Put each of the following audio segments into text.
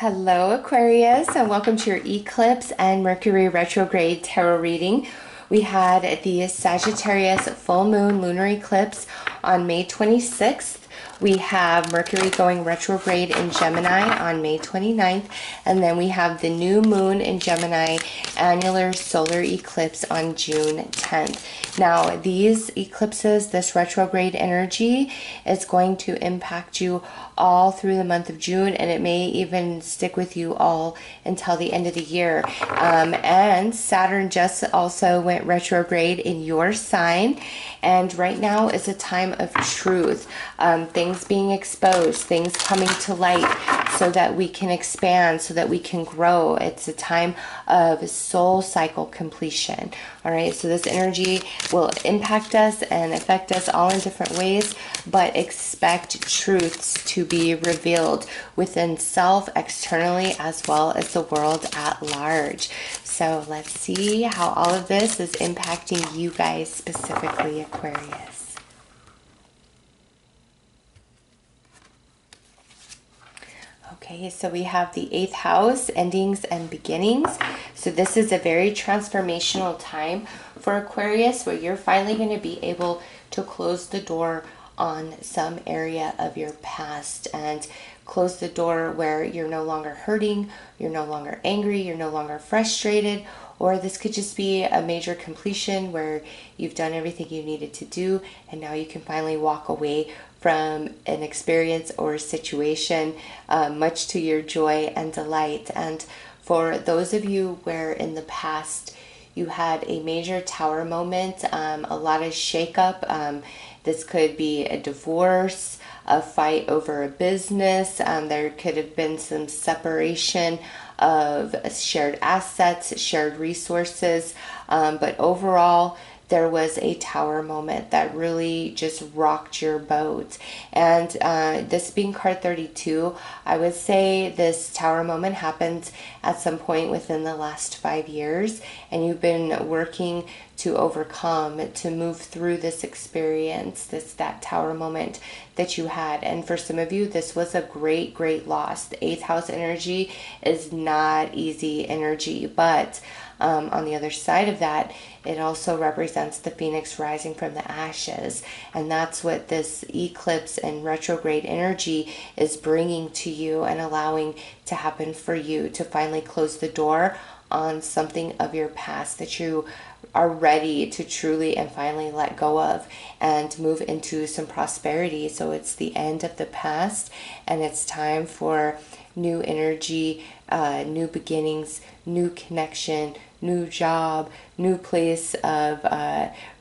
Hello Aquarius, and welcome to your Eclipse and Mercury Retrograde Tarot reading. We had the Sagittarius full moon lunar eclipse on May 26th. We have Mercury going retrograde in Gemini on May 29th, and then we have the new moon in Gemini annular solar eclipse on June 10th. Now, these eclipses, this retrograde energy is going to impact you all through the month of June, and it may even stick with you all until the end of the year. And Saturn just also went retrograde in your sign, and right now is a time of truth, things being exposed, things coming to light so that we can expand, so that we can grow. It's a time of soul cycle completion. All right, so this energy will impact us and affect us all in different ways, but expect truths to be revealed within self, externally, as well as the world at large. So let's see how all of this is impacting you guys specifically, Aquarius. Okay, so we have the 8th house, endings and beginnings. So this is a very transformational time for Aquarius, where you're finally going to be able to close the door on some area of your past and close the door where you're no longer hurting, you're no longer angry, you're no longer frustrated, or this could just be a major completion where you've done everything you needed to do and now you can finally walk away from an experience or situation, much to your joy and delight. And for those of you where in the past you had a major tower moment, a lot of shakeup, this could be a divorce, a fight over a business, there could have been some separation of shared assets, shared resources, but overall there was a tower moment that really just rocked your boat. And this being card 32, I would say this tower moment happened at some point within the last 5 years, and you've been working to overcome, to move through this experience, that tower moment that you had. And for some of you, this was a great loss. The 8th house energy is not easy energy, but on the other side of that, it also represents the phoenix rising from the ashes. And that's what this eclipse and retrograde energy is bringing to you and allowing to happen for you, to finally close the door on something of your past that you are ready to truly and finally let go of and move into some prosperity. So it's the end of the past, and it's time for new energy, new beginnings, new connection, new job, new place of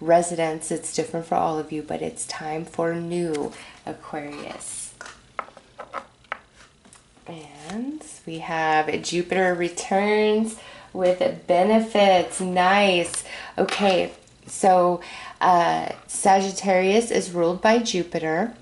residence. It's different for all of you, but it's time for new, Aquarius. And we have Jupiter returns with benefits. Nice. Okay, so Sagittarius is ruled by Jupiter,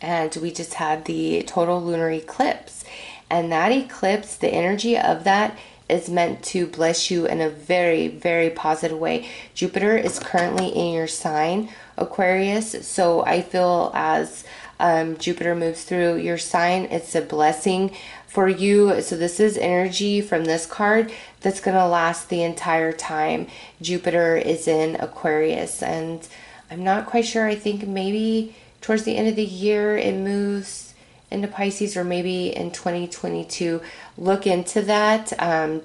and we just had the total lunar eclipse. And that eclipse, the energy of that is meant to bless you in a very positive way. Jupiter is currently in your sign, Aquarius, so I feel as Jupiter moves through your sign, it's a blessing for you. So this is energy from this card that's going to last the entire time Jupiter is in Aquarius. And I'm not quite sure, I think maybe towards the end of the year it moves into Pisces, or maybe in 2022. Look into that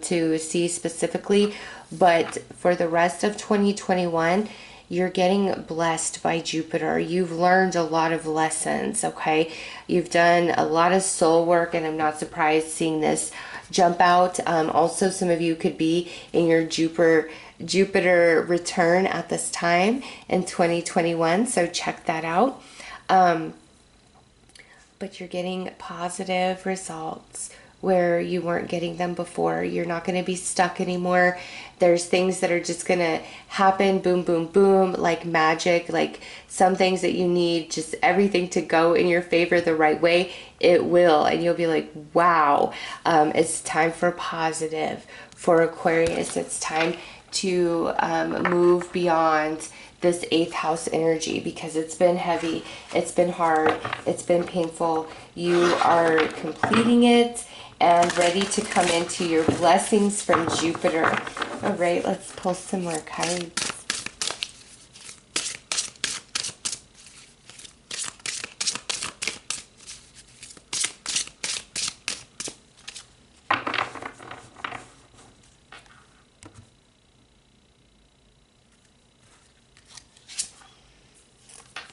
to see specifically. But for the rest of 2021, you're getting blessed by Jupiter. You've learned a lot of lessons, okay? You've done a lot of soul work, and I'm not surprised seeing this jump out. Also, some of you could be in your Jupiter return at this time in 2021, so check that out. But you're getting positive results where you weren't getting them before. You're not going to be stuck anymore. There's things that are just going to happen, boom, boom, boom, like magic. Like some things that you need just everything to go in your favor the right way, it will. And you'll be like, wow, it's time for positive for Aquarius. It's time to move beyond this 8th house energy, because it's been heavy, it's been hard, it's been painful. You are completing it, and ready to come into your blessings from Jupiter. All right, let's pull some more cards.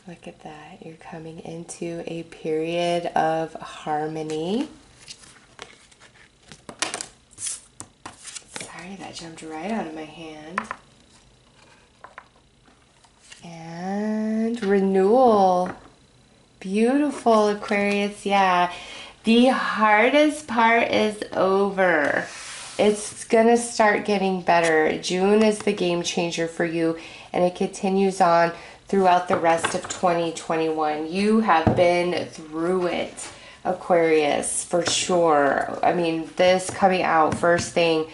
Look at that. You're coming into a period of harmony. Sorry, that jumped right out of my hand. And renewal. Beautiful, Aquarius. Yeah. The hardest part is over. It's going to start getting better. June is the game changer for you, and it continues on throughout the rest of 2021. You have been through it, Aquarius, for sure. I mean, this coming out first thing,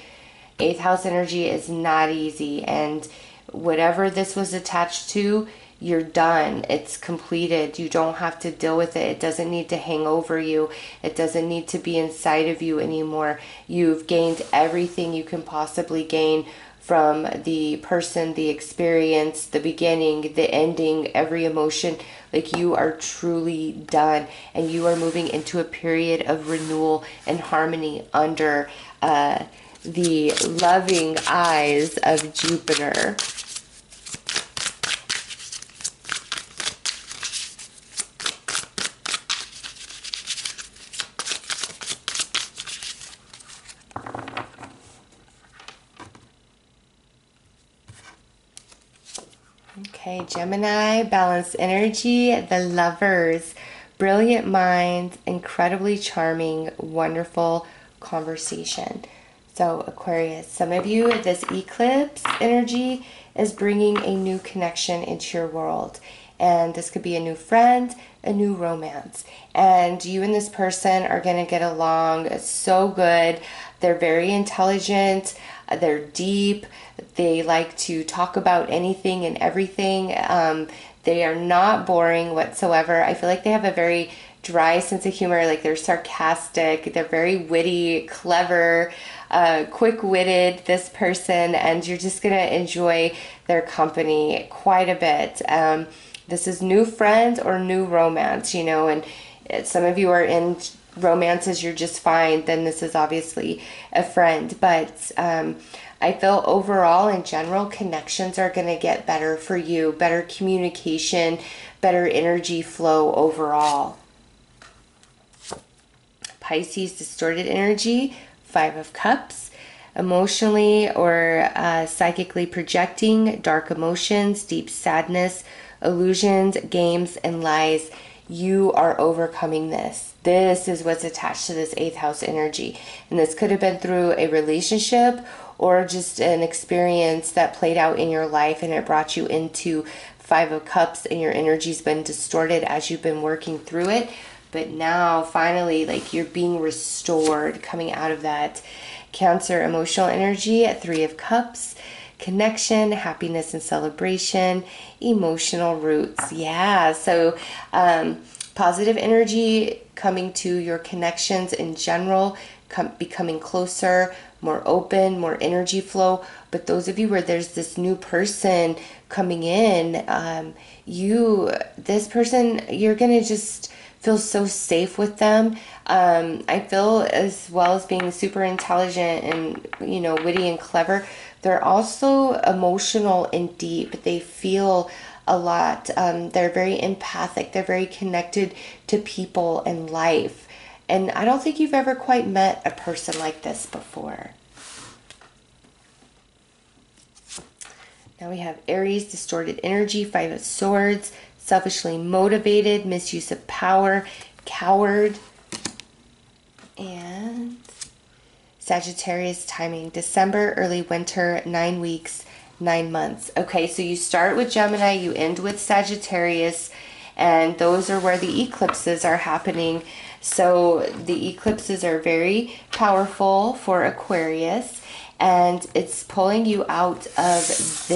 8th house energy is not easy, and whatever this was attached to, you're done. It's completed. You don't have to deal with it. It doesn't need to hang over you. It doesn't need to be inside of you anymore. You've gained everything you can possibly gain from the person, the experience, the beginning, the ending, every emotion. Like, you are truly done, and you are moving into a period of renewal and harmony under the loving eyes of Jupiter. Okay, Gemini, balanced energy, the lovers, brilliant minds, incredibly charming, wonderful conversation. So Aquarius, some of you, this eclipse energy is bringing a new connection into your world. And this could be a new friend, a new romance. And you and this person are going to get along so good. They're very intelligent. They're deep. They like to talk about anything and everything. They are not boring whatsoever. I feel like they have a very dry sense of humor. Like, they're sarcastic. They're very witty, clever, quick-witted, this person. And you're just going to enjoy their company quite a bit. This is new friends or new romance, you know, and some of you are in romances, you're just fine, then this is obviously a friend. But I feel overall, in general, connections are going to get better for you, better communication, better energy flow overall. Pisces, distorted energy, 5 of Cups, emotionally or psychically projecting, dark emotions, deep sadness, illusions, games, and lies. You are overcoming this. This is what's attached to this 8th house energy. And this could have been through a relationship or just an experience that played out in your life, and it brought you into 5 of Cups, and your energy's been distorted as you've been working through it. But now, finally, like, you're being restored, coming out of that. Cancer, emotional energy at 3 of Cups. Connection, happiness and celebration, emotional roots. Yeah, so positive energy coming to your connections in general, becoming closer, more open, more energy flow. But those of you where there's this new person coming in, this person, you're going to just feel so safe with them. I feel, as well as being super intelligent and, you know, witty and clever, they're also emotional and deep. They feel a lot. They're very empathic. They're very connected to people and life. And I don't think you've ever quite met a person like this before. Now we have Aries, distorted energy, 5 of Swords, selfishly motivated, misuse of power, coward, and Sagittarius timing, December, early winter, 9 weeks, 9 months. Okay, so you start with Gemini, you end with Sagittarius, and those are where the eclipses are happening. So the eclipses are very powerful for Aquarius, and it's pulling you out of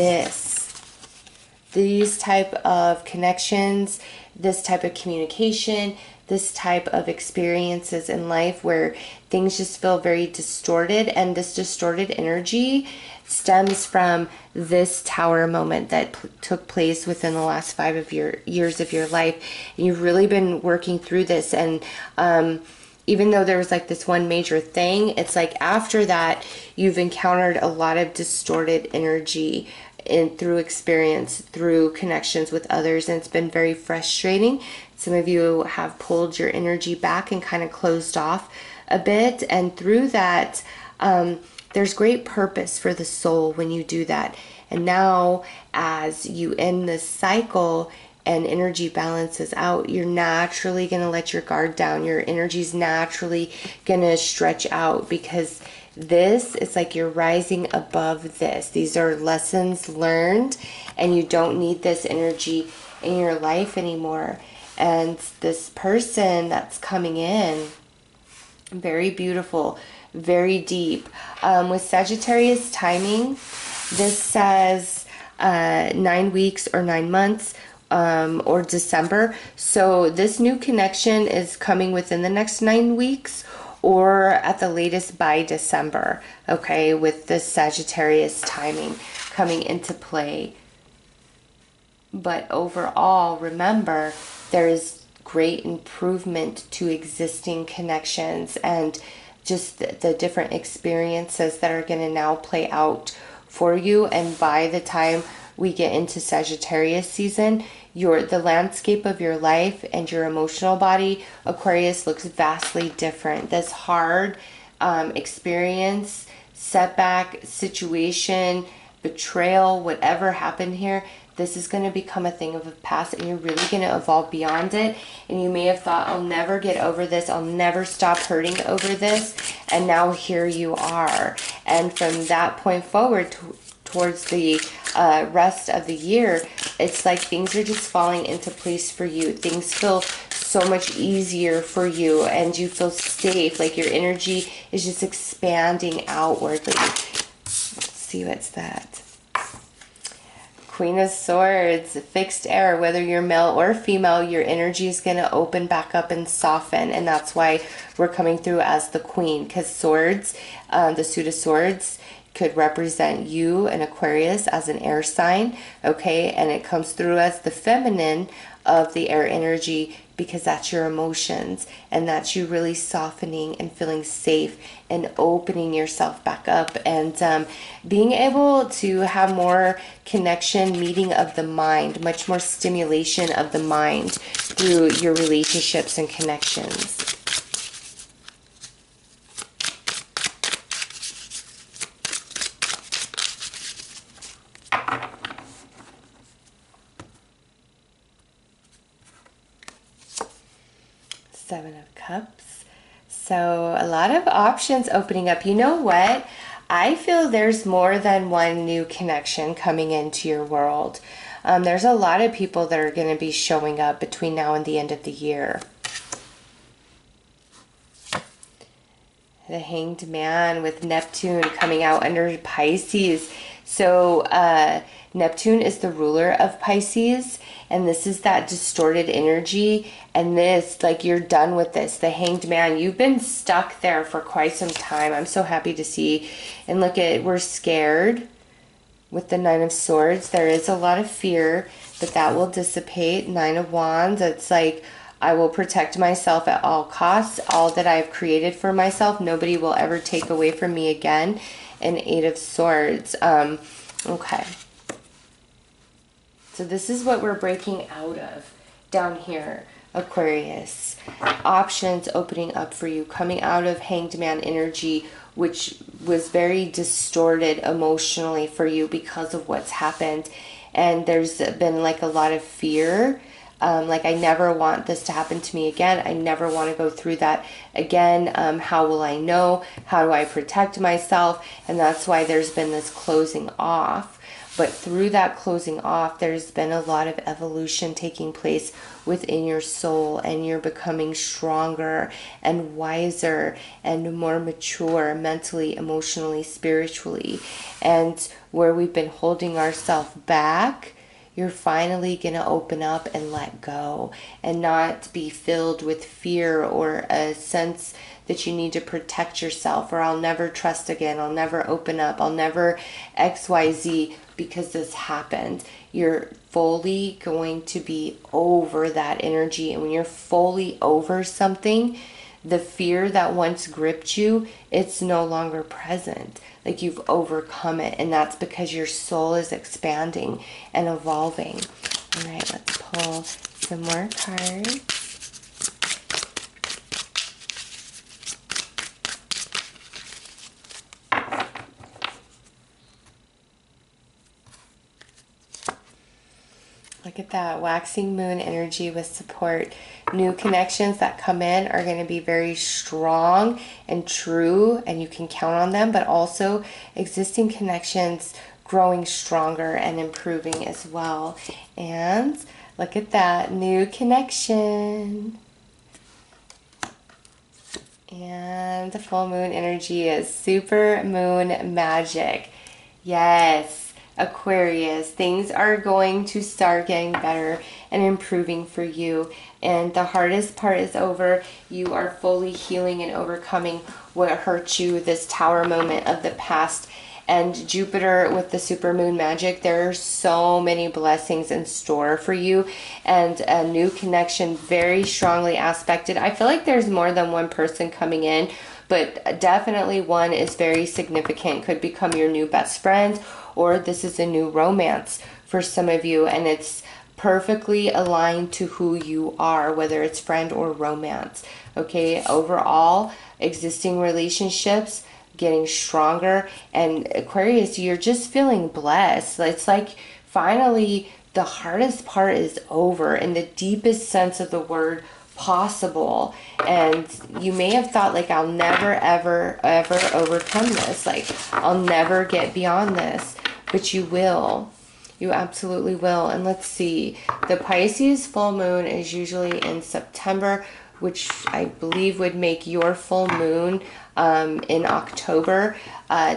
these type of connections, this type of communication, this type of experiences in life where things just feel very distorted, and this distorted energy stems from this tower moment that took place within the last 5 of your years of your life. And you've really been working through this, and even though there was like this one major thing, it's like after that you've encountered a lot of distorted energy through experience, through connections with others, and it's been very frustrating. Some of you have pulled your energy back and kind of closed off a bit, and through that there's great purpose for the soul when you do that. And now as you end this cycle and energy balances out, you're naturally going to let your guard down. Your energy's naturally going to stretch out, because this is like you're rising above this. These are lessons learned, and you don't need this energy in your life anymore. And this person that's coming in, very beautiful, very deep. With Sagittarius timing, this says 9 weeks or 9 months, or December. So this new connection is coming within the next 9 weeks, or at the latest by December, okay, with the Sagittarius timing coming into play. But overall, remember, there is great improvement to existing connections, and just the different experiences that are going to now play out for you. And by the time we get into Sagittarius season, the landscape of your life and your emotional body, Aquarius, looks vastly different. This hard experience, setback, situation, betrayal, whatever happened here, this is going to become a thing of the past, and you're really going to evolve beyond it. And you may have thought, I'll never get over this, I'll never stop hurting over this, and now here you are. And from that point forward towards the rest of the year, it's like things are just falling into place for you. Things feel so much easier for you, and you feel safe, like your energy is just expanding outwardly. Let's see what's that. Queen of Swords, fixed air. Whether you're male or female, your energy is going to open back up and soften, and that's why we're coming through as the Queen, because swords, the suit of swords, could represent you, an Aquarius, as an air sign, okay? And it comes through as the feminine of the air energy, because that's your emotions, and that's you really softening and feeling safe and opening yourself back up, and being able to have more connection, meeting of the mind, much more stimulation of the mind through your relationships and connections. Seven of Cups. So a lot of options opening up. You know what? I feel there's more than one new connection coming into your world. There's a lot of people that are going to be showing up between now and the end of the year. The Hanged Man with Neptune coming out under Pisces. So Neptune is the ruler of Pisces, and this is that distorted energy. And this, like, you're done with this. The Hanged Man, you've been stuck there for quite some time. I'm so happy to see. And look at, we're scared with the Nine of Swords. There is a lot of fear, but that will dissipate. Nine of Wands, it's like, I will protect myself at all costs. All that I've created for myself, nobody will ever take away from me again. And Eight of Swords. Okay. So this is what we're breaking out of down here, Aquarius. Options opening up for you, coming out of Hanged Man energy, which was very distorted emotionally for you because of what's happened. And there's been like a lot of fear. Like, I never want this to happen to me again. I never want to go through that again. How will I know? How do I protect myself? And that's why there's been this closing off. But through that closing off, there's been a lot of evolution taking place within your soul, and you're becoming stronger and wiser and more mature mentally, emotionally, spiritually. And where we've been holding ourselves back, you're finally going to open up and let go and not be filled with fear or a sense that you need to protect yourself, or I'll never trust again, I'll never open up, I'll never XYZ because this happened. You're fully going to be over that energy. And when you're fully over something, the fear that once gripped you, it's no longer present. Like you've overcome it. And that's because your soul is expanding and evolving. All right, let's pull some more cards. Look at that, waxing moon energy with support. New connections that come in are going to be very strong and true, and you can count on them, but also existing connections growing stronger and improving as well. And look at that, new connection. And the full moon energy is super moon magic. Yes. Aquarius, things are going to start getting better and improving for you, and the hardest part is over. You are fully healing and overcoming what hurt you, this tower moment of the past. And Jupiter with the supermoon magic, there are so many blessings in store for you, and a new connection very strongly aspected. I feel like there's more than one person coming in, but definitely one is very significant. Could become your new best friend, or this is a new romance for some of you, and it's perfectly aligned to who you are, whether it's friend or romance. Okay, overall, existing relationships getting stronger, and Aquarius, you're just feeling blessed. It's like finally the hardest part is over in the deepest sense of the word possible. And you may have thought, like, I'll never ever overcome this, like I'll never get beyond this, but you will. You absolutely will. And let's see, the Pisces full moon is usually in September, which I believe would make your full moon in October.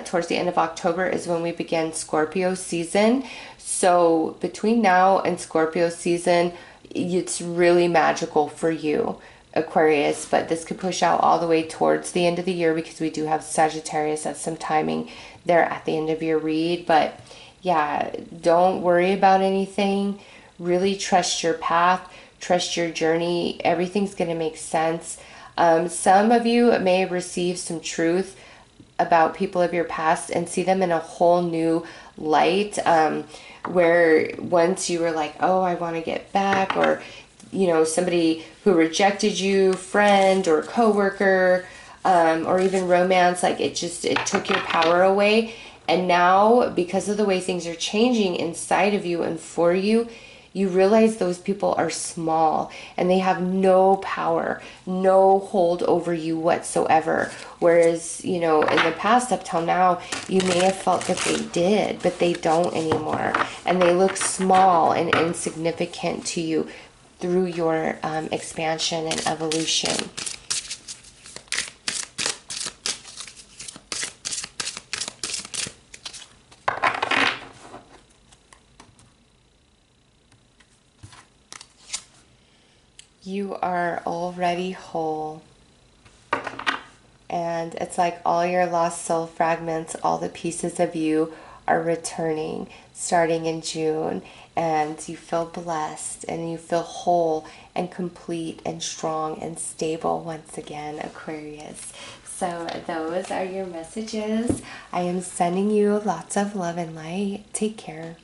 Towards the end of October is when we begin Scorpio season. So between now and Scorpio season, it's really magical for you, Aquarius, but this could push out all the way towards the end of the year because we do have Sagittarius at some timing there at the end of your read. But yeah, don't worry about anything. Really trust your path, trust your journey. Everything's going to make sense. Some of you may receive some truth about people of your past and see them in a whole new light, where once you were like, oh, I want to get back, or you know, somebody who rejected you, friend or coworker, or even romance, like it took your power away. And now, because of the way things are changing inside of you and for you, you realize those people are small and they have no power, no hold over you whatsoever. Whereas, you know, in the past up till now, you may have felt that they did, but they don't anymore. And they look small and insignificant to you through your expansion and evolution. You are already whole, and it's like all your lost soul fragments, all the pieces of you are returning starting in June, and you feel blessed and you feel whole and complete and strong and stable once again, Aquarius. So those are your messages. I am sending you lots of love and light. Take care.